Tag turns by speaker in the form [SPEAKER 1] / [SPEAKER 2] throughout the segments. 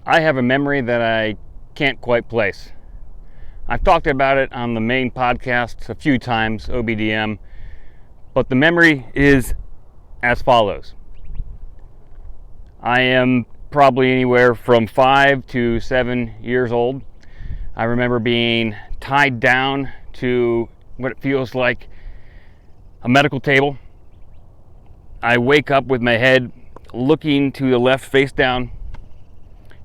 [SPEAKER 1] I have a memory that I can't quite place. I've talked about it on the main podcast a few times, obdm, but the memory is as follows. I am probably anywhere from 5 to 7 years old. I remember being tied down to what it feels like a medical table. I wake up with my head looking to the left, face down,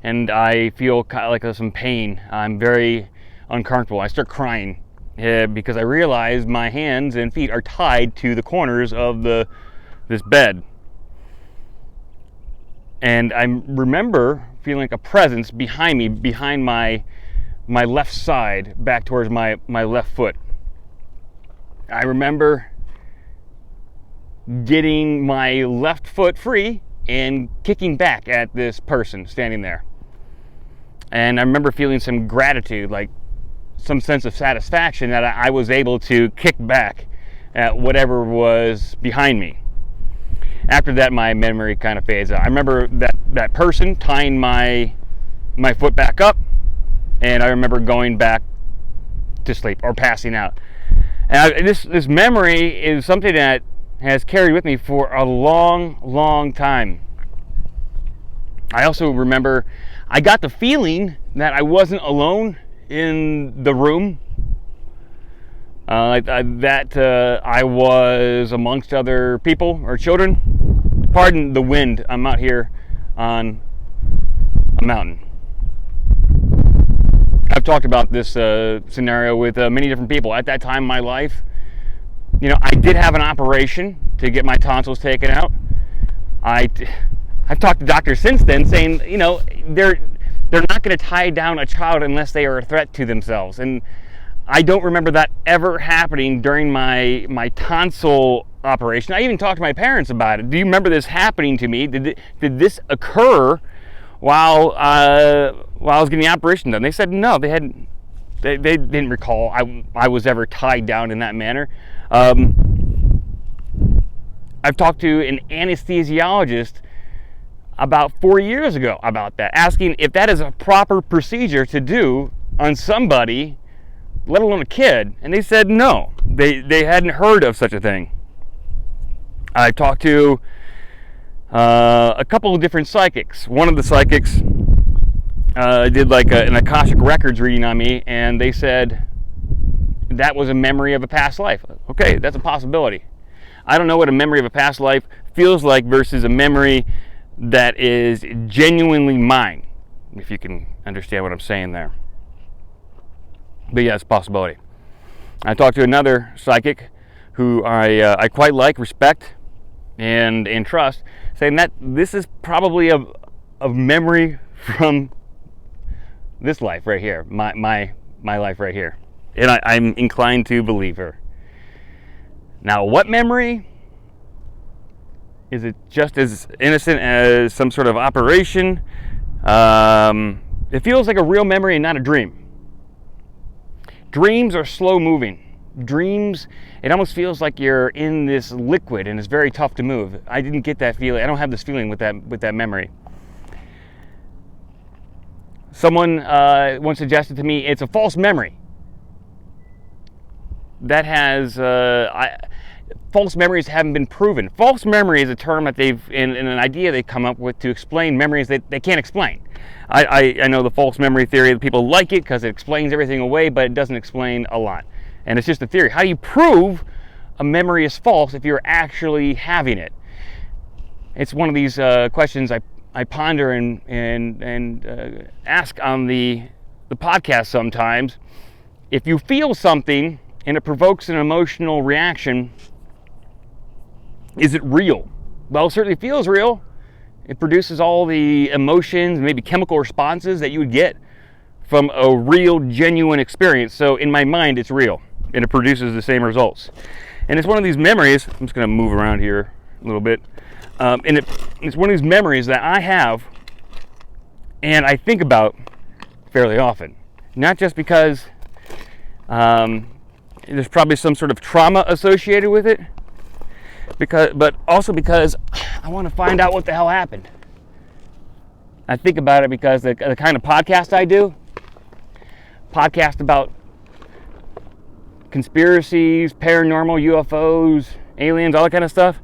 [SPEAKER 1] and I feel kind of like there's some pain. I'm very uncomfortable. I start crying because I realize my hands and feet are tied to the corners of this bed. And I remember feeling like a presence behind me, behind my left side, back towards my left foot. I remember getting my left foot free and kicking back at this person standing there. And I remember feeling some gratitude, like some sense of satisfaction that I was able to kick back at whatever was behind me. After that, my memory kind of fades out. I remember that person tying my foot back up, and I remember going back to sleep or passing out. And this memory is something that has carried with me for a long, long time. I also remember I got the feeling that I wasn't alone in the room, that I was amongst other people or children. Pardon the wind, I'm out here on a mountain. I've talked about this scenario with many different people. At that time in my life, I did have an operation to get my tonsils taken out. I've talked to doctors since then saying, they're not going to tie down a child unless they are a threat to themselves. And I don't remember that ever happening during my tonsil operation. I even talked to my parents about it. Do you remember this happening to me? Did this occur while I was getting the operation done? They said no. They didn't recall I was ever tied down in that manner. I've talked to an anesthesiologist about 4 years ago about that, asking if that is a proper procedure to do on somebody, let alone a kid, and they said no. They hadn't heard of such a thing. I talked to a couple of different psychics. One of the psychics did like an Akashic Records reading on me, and they said that was a memory of a past life. Okay, that's a possibility. I don't know what a memory of a past life feels like versus a memory that is genuinely mine, if you can understand what I'm saying there. But yeah, it's a possibility. I talked to another psychic who I quite like, respect, and trust, saying that this is probably a memory from this life right here, my life right here. And I'm inclined to believe her. Now, what memory? Is it just as innocent as some sort of operation? It feels like a real memory and not a dream. Dreams are slow moving. Dreams, it almost feels like you're in this liquid and it's very tough to move. I didn't get that feeling. I don't have this feeling with that memory. Someone once suggested to me it's a false memory. That has false memories haven't been proven. False memory is a term that they've in an idea they've come up with to explain memories that they can't explain. I know the false memory theory. People like it because it explains everything away, but it doesn't explain a lot. And it's just a theory. How do you prove a memory is false if you're actually having it? It's one of these questions I ponder and ask on the podcast sometimes. If you feel something and it provokes an emotional reaction, is it real? Well, it certainly feels real. It produces all the emotions, maybe chemical responses that you would get from a real, genuine experience. So in my mind, it's real, and it produces the same results. And it's one of these memories. I'm just going to move around here a little bit. And it's one of these memories that I have and I think about fairly often. Not just because there's probably some sort of trauma associated with it, but also because I want to find out what the hell happened. I think about it because the kind of podcast I do, podcast about conspiracies, paranormal, UFOs, aliens, all that kind of stuff.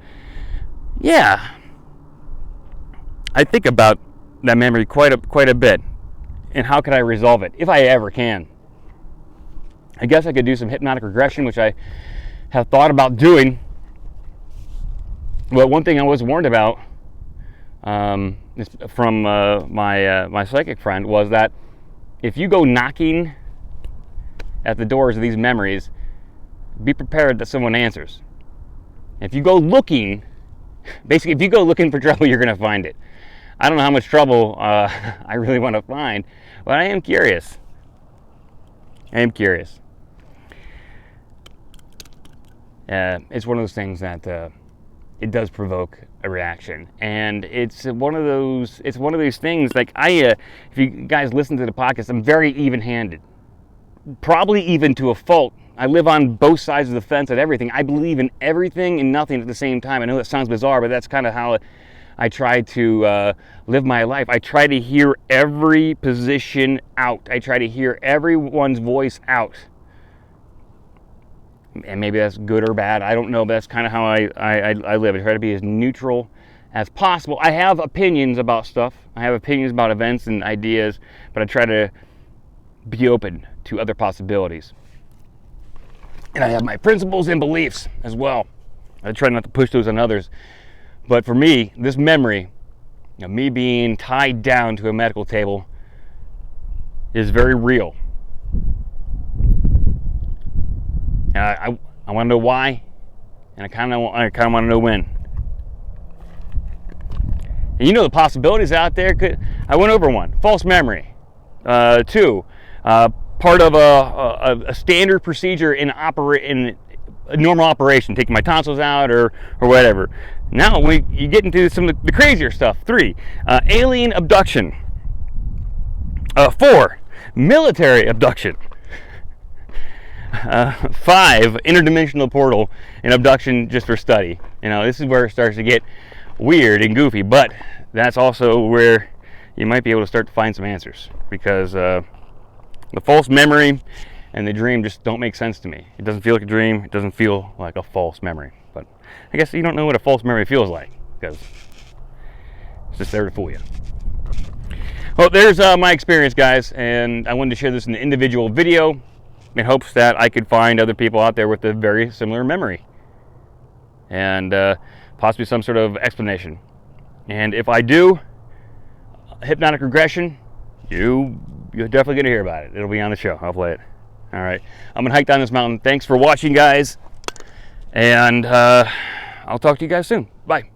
[SPEAKER 1] Yeah, I think about that memory quite a bit, and how can I resolve it if I ever can. I guess I could do some hypnotic regression, which I have thought about doing. Well, one thing I was warned about from my psychic friend was that if you go knocking at the doors of these memories, be prepared that someone answers. If you go looking, basically, if you go looking for trouble, you're going to find it. I don't know how much trouble I really want to find, but I am curious. It's one of those things that it does provoke a reaction, and it's one of those things. Like if you guys listen to the podcast, I'm very even-handed, probably even to a fault. I live on both sides of the fence at everything. I believe in everything and nothing at the same time. I know that sounds bizarre, but that's kind of how I try to live my life. I try to hear every position out. I try to hear everyone's voice out. And maybe that's good or bad, I don't know, but that's kind of how I live. I try to be as neutral as possible. I have opinions about stuff. I have opinions about events and ideas, but I try to be open to other possibilities. And I have my principles and beliefs as well. I try not to push those on others. But for me, this memory of me being tied down to a medical table is very real. And I want to know why, and I kind of want to know when. And you know the possibilities out there. I went over one: false memory. 2, part of a standard procedure in a normal operation, taking my tonsils out or whatever. Now you get into some of the crazier stuff. 3, alien abduction. 4, military abduction. 5, interdimensional portal and abduction just for study. You know, this is where it starts to get weird and goofy, but that's also where you might be able to start to find some answers, because the false memory and the dream just don't make sense to me. It doesn't feel like a dream. It doesn't feel like a false memory. But I guess you don't know what a false memory feels like, because it's just there to fool you. Well, there's my experience, guys, and I wanted to share this in an individual video in hopes that I could find other people out there with a very similar memory and possibly some sort of explanation. And if I do hypnotic regression, you're definitely going to hear about it. It'll be on the show. I'll play it. All right. I'm going to hike down this mountain. Thanks for watching, guys. And I'll talk to you guys soon. Bye.